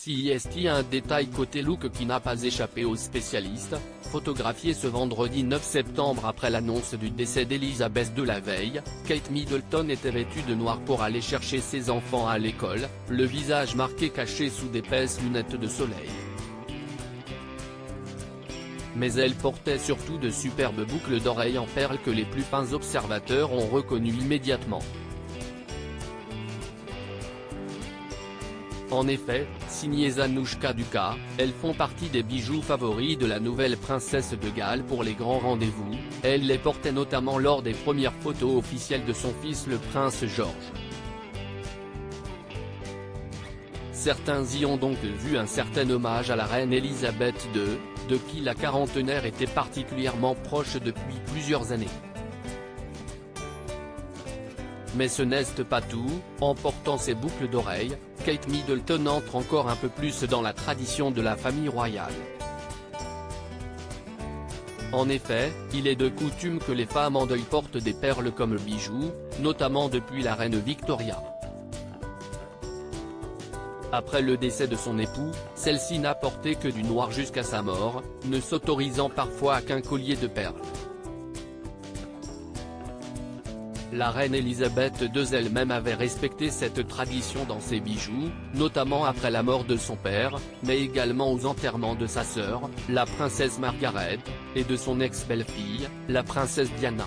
Si est un détail côté look qui n'a pas échappé aux spécialistes, photographié ce vendredi 9 septembre après l'annonce du décès d'Elizabeth de la veille, Kate Middleton était vêtue de noir pour aller chercher ses enfants à l'école, le visage marqué caché sous d'épaisses lunettes de soleil. Mais elle portait surtout de superbes boucles d'oreilles en perles que les plus fins observateurs ont reconnues immédiatement. En effet, signées Anouchka Duka, elles font partie des bijoux favoris de la nouvelle princesse de Galles pour les grands rendez-vous, elle les portait notamment lors des premières photos officielles de son fils le prince George. Certains y ont donc vu un certain hommage à la reine Elisabeth II, de qui la quarantenaire était particulièrement proche depuis plusieurs années. Mais ce n'est pas tout, en portant ses boucles d'oreilles, Kate Middleton entre encore un peu plus dans la tradition de la famille royale. En effet, il est de coutume que les femmes en deuil portent des perles comme bijoux, notamment depuis la reine Victoria. Après le décès de son époux, celle-ci n'a porté que du noir jusqu'à sa mort, ne s'autorisant parfois qu'un collier de perles. La reine Elisabeth II elle-même avait respecté cette tradition dans ses bijoux, notamment après la mort de son père, mais également aux enterrements de sa sœur, la princesse Margaret, et de son ex-belle-fille, la princesse Diana.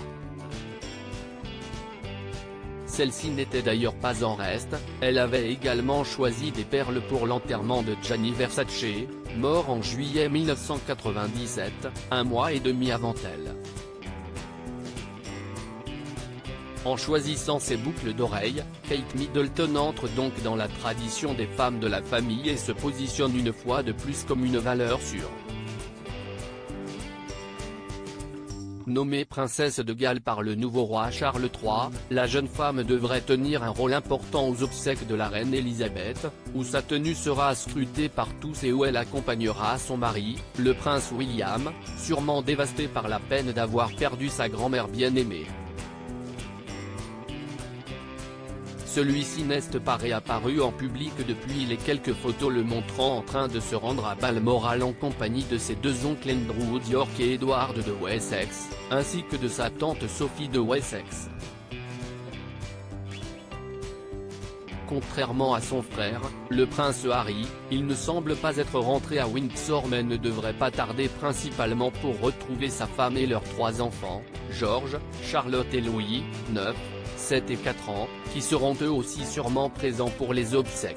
Celle-ci n'était d'ailleurs pas en reste, elle avait également choisi des perles pour l'enterrement de Gianni Versace, mort en juillet 1997, un mois et demi avant elle. En choisissant ses boucles d'oreilles, Kate Middleton entre donc dans la tradition des femmes de la famille et se positionne une fois de plus comme une valeur sûre. Nommée princesse de Galles par le nouveau roi Charles III, la jeune femme devrait tenir un rôle important aux obsèques de la reine Elisabeth, où sa tenue sera scrutée par tous et où elle accompagnera son mari, le prince William, sûrement dévasté par la peine d'avoir perdu sa grand-mère bien-aimée. Celui-ci n'est pas réapparu en public depuis les quelques photos le montrant en train de se rendre à Balmoral en compagnie de ses deux oncles Andrew d'York et Edward de Wessex, ainsi que de sa tante Sophie de Wessex. Contrairement à son frère, le prince Harry, il ne semble pas être rentré à Windsor mais ne devrait pas tarder principalement pour retrouver sa femme et leurs trois enfants, George, Charlotte et Louis, 9, 7 et 4 ans, qui seront eux aussi sûrement présents pour les obsèques.